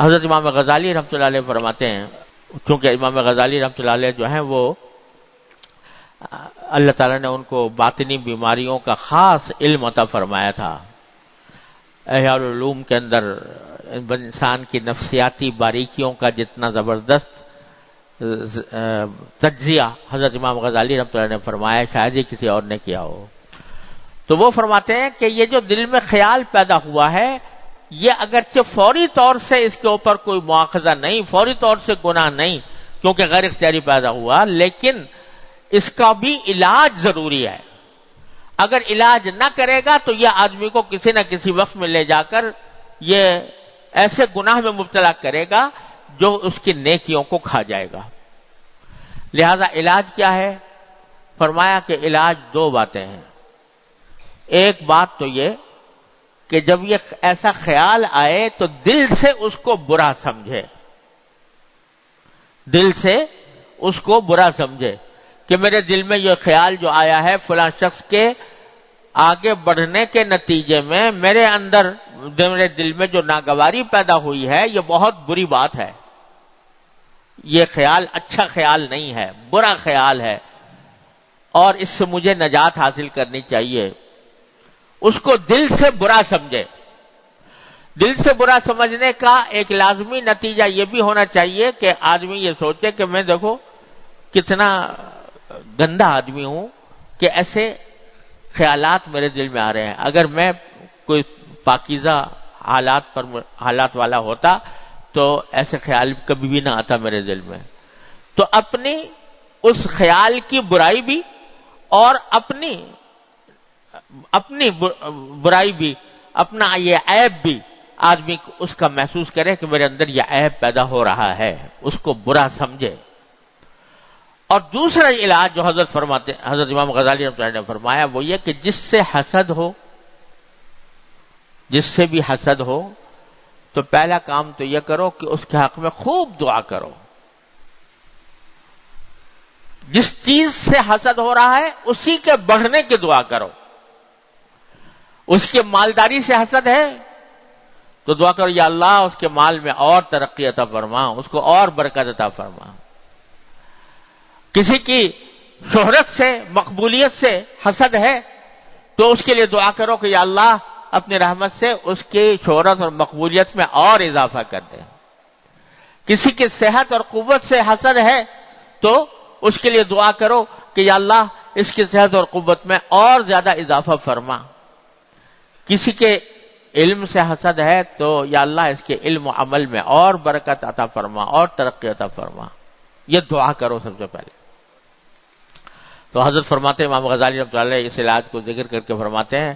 حضرت امام غزالی رحمۃ اللہ علیہ فرماتے ہیں، چونکہ امام غزالی رحمۃ اللہ علیہ جو ہیں وہ اللہ تعالیٰ نے ان کو باطنی بیماریوں کا خاص علم عطا فرمایا تھا. احیاء العلوم کے اندر انسان کی نفسیاتی باریکیوں کا جتنا زبردست تجزیہ حضرت امام غزالی رحمۃ اللہ نے فرمایا شاید ہی کسی اور نے کیا ہو. تو وہ فرماتے ہیں کہ یہ جو دل میں خیال پیدا ہوا ہے، یہ اگرچہ فوری طور سے اس کے اوپر کوئی مواخذہ نہیں، فوری طور سے گناہ نہیں کیونکہ غیر اختیاری پیدا ہوا، لیکن اس کا بھی علاج ضروری ہے. اگر علاج نہ کرے گا تو یہ آدمی کو کسی نہ کسی وقت میں لے جا کر یہ ایسے گناہ میں مبتلا کرے گا جو اس کی نیکیوں کو کھا جائے گا. لہذا علاج کیا ہے؟ فرمایا کہ علاج دو باتیں ہیں. ایک بات تو یہ کہ جب یہ ایسا خیال آئے تو دل سے اس کو برا سمجھے، دل سے اس کو برا سمجھے کہ میرے دل میں یہ خیال جو آیا ہے فلاں شخص کے آگے بڑھنے کے نتیجے میں میرے اندر، میرے دل میں جو ناگواری پیدا ہوئی ہے، یہ بہت بری بات ہے، یہ خیال اچھا خیال نہیں ہے، برا خیال ہے، اور اس سے مجھے نجات حاصل کرنی چاہیے. اس کو دل سے برا سمجھے. دل سے برا سمجھنے کا ایک لازمی نتیجہ یہ بھی ہونا چاہیے کہ آدمی یہ سوچے کہ میں دیکھو کتنا گندا آدمی ہوں کہ ایسے خیالات میرے دل میں آ رہے ہیں. اگر میں کوئی پاکیزہ حالات والا ہوتا تو ایسے خیال کبھی بھی نہ آتا میرے دل میں. تو اپنی اس خیال کی برائی بھی اور اپنی برائی بھی، اپنا یہ عیب بھی آدمی اس کا محسوس کرے کہ میرے اندر یہ عیب پیدا ہو رہا ہے، اس کو برا سمجھے. اور دوسرا علاج جو حضرت امام غزالی رحمۃ اللہ نے فرمایا وہ یہ کہ جس سے حسد ہو، جس سے بھی حسد ہو، تو پہلا کام تو یہ کرو کہ اس کے حق میں خوب دعا کرو. جس چیز سے حسد ہو رہا ہے اسی کے بڑھنے کی دعا کرو. اس کے مالداری سے حسد ہے تو دعا کرو یا اللہ اس کے مال میں اور ترقی عطا فرما، اس کو اور برکت عطا فرما. کسی کی شہرت سے، مقبولیت سے حسد ہے تو اس کے لیے دعا کرو کہ یا اللہ اپنی رحمت سے اس کی شہرت اور مقبولیت میں اور اضافہ کر دے. کسی کی صحت اور قوت سے حسد ہے تو اس کے لیے دعا کرو کہ یا اللہ اس کی صحت اور قوت میں اور زیادہ اضافہ فرما. کسی کے علم سے حسد ہے تو یا اللہ اس کے علم و عمل میں اور برکت عطا فرما، اور ترقی عطا فرما. یہ دعا کرو سب سے پہلے. تو حضرت فرماتے ہیں، امام غزالی رحمۃ اللہ علیہ اس علاج کو ذکر کر کے فرماتے ہیں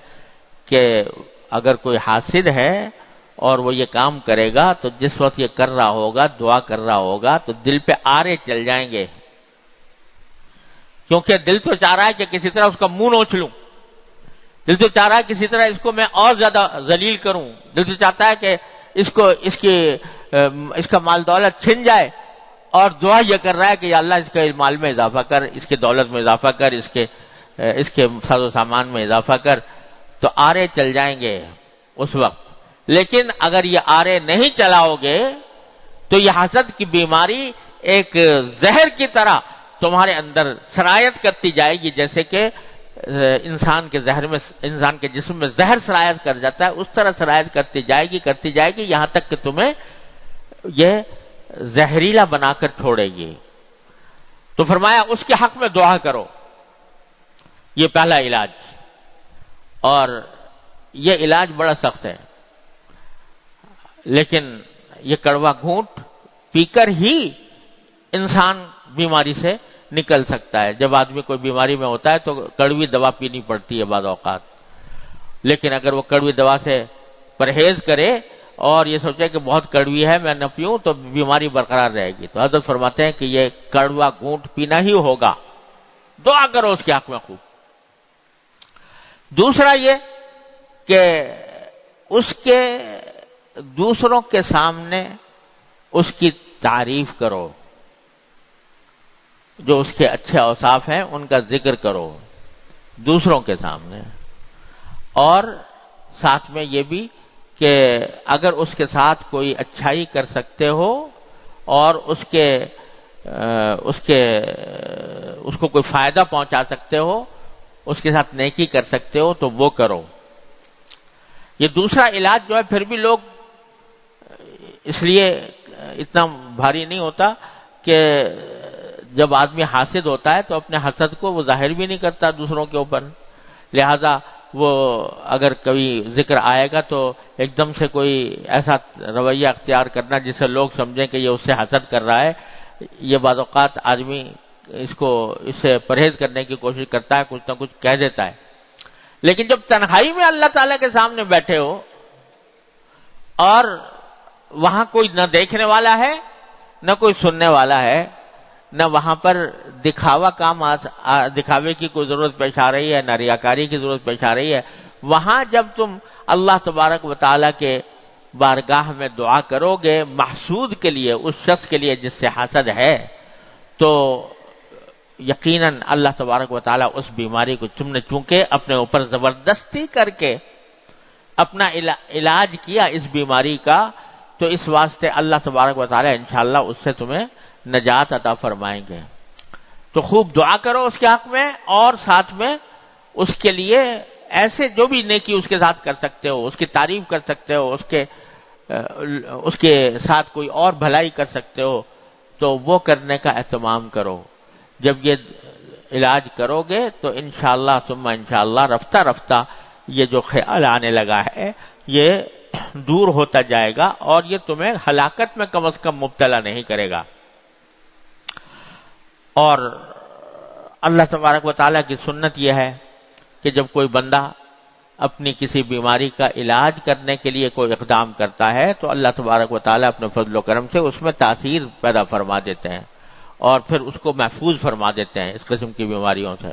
کہ اگر کوئی حاسد ہے اور وہ یہ کام کرے گا تو جس وقت یہ کر رہا ہوگا، دعا کر رہا ہوگا، تو دل پہ آرے چل جائیں گے، کیونکہ دل تو چاہ رہا ہے کہ کسی طرح اس کا منہ نوچ لوں، دل تو چاہ رہا ہے کسی طرح اس کو میں اور زیادہ ذلیل کروں، دل تو چاہتا ہے کہ اس کا مال دولت چھن جائے، اور دعا یہ کر رہا ہے کہ یا اللہ اس کے مال میں اضافہ کر، اس کے دولت میں اضافہ کر، اس کے ساز و سامان میں اضافہ کر. تو آرے چل جائیں گے اس وقت. لیکن اگر یہ آرے نہیں چلاؤ گے تو یہ حسد کی بیماری ایک زہر کی طرح تمہارے اندر سرایت کرتی جائے گی، جیسے کہ انسان کے جسم میں زہر سرایت کر جاتا ہے، اس طرح سرایت کرتی جائے گی یہاں تک کہ تمہیں یہ زہریلا بنا کر چھوڑے گی. تو فرمایا اس کے حق میں دعا کرو. یہ پہلا علاج. اور یہ علاج بڑا سخت ہے، لیکن یہ کڑوا گھونٹ پی کر ہی انسان بیماری سے نکل سکتا ہے. جب آدمی کوئی بیماری میں ہوتا ہے تو کڑوی دوا پینی پڑتی ہے بعض اوقات، لیکن اگر وہ کڑوی دوا سے پرہیز کرے اور یہ سوچے کہ بہت کڑوی ہے میں نہ پیوں تو بیماری برقرار رہے گی. تو حضرت فرماتے ہیں کہ یہ کڑوا گھونٹ پینا ہی ہوگا. دعا کرو اس کے حق میں خوب. دوسرا یہ کہ اس کے دوسروں کے سامنے اس کی تعریف کرو، جو اس کے اچھے اوصاف ہیں ان کا ذکر کرو دوسروں کے سامنے. اور ساتھ میں یہ بھی کہ اگر اس کے ساتھ کوئی اچھائی کر سکتے ہو اور اس کو کوئی فائدہ پہنچا سکتے ہو، اس کے ساتھ نیکی کر سکتے ہو تو وہ کرو۔ یہ دوسرا علاج جو ہے پھر بھی لوگ اس لیے اتنا بھاری نہیں ہوتا کہ جب آدمی حاسد ہوتا ہے تو اپنے حسد کو وہ ظاہر بھی نہیں کرتا دوسروں کے اوپر، لہذا وہ اگر کبھی ذکر آئے گا تو ایک دم سے کوئی ایسا رویہ اختیار کرنا جس سے لوگ سمجھیں کہ یہ اس سے حسد کر رہا ہے، یہ بعض اوقات آدمی اس سے پرہیز کرنے کی کوشش کرتا ہے، کچھ نہ کچھ کہہ دیتا ہے۔ لیکن جب تنہائی میں اللہ تعالیٰ کے سامنے بیٹھے ہو اور وہاں کوئی نہ دیکھنے والا ہے نہ کوئی سننے والا ہے، نہ وہاں پر دکھاوے کی کوئی ضرورت پیش آ رہی ہے، نہ ریاکاری کی ضرورت پیش آ رہی ہے، وہاں جب تم اللہ تبارک و تعالیٰ کے بارگاہ میں دعا کرو گے محسود کے لیے، اس شخص کے لیے جس سے حسد ہے، تو یقیناً اللہ تبارک و تعالیٰ اس بیماری کو تم نے چونکہ اپنے اوپر زبردستی کر کے اپنا علاج کیا اس بیماری کا، تو اس واسطے اللہ تبارک و تعالیٰ انشاءاللہ اس سے تمہیں نجات عطا فرمائیں گے۔ تو خوب دعا کرو اس کے حق میں، اور ساتھ میں اس کے لیے ایسے جو بھی نیکی اس کے ساتھ کر سکتے ہو، اس کی تعریف کر سکتے ہو، اس کے ساتھ کوئی اور بھلائی کر سکتے ہو تو وہ کرنے کا اہتمام کرو۔ جب یہ علاج کرو گے تو انشاءاللہ ثم انشاءاللہ رفتہ رفتہ یہ جو خیال آنے لگا ہے یہ دور ہوتا جائے گا اور یہ تمہیں ہلاکت میں کم از کم مبتلا نہیں کرے گا۔ اور اللہ تبارک و تعالیٰ کی سنت یہ ہے کہ جب کوئی بندہ اپنی کسی بیماری کا علاج کرنے کے لیے کوئی اقدام کرتا ہے تو اللہ تبارک و تعالیٰ اپنے فضل و کرم سے اس میں تاثیر پیدا فرما دیتے ہیں اور پھر اس کو محفوظ فرما دیتے ہیں اس قسم کی بیماریوں سے۔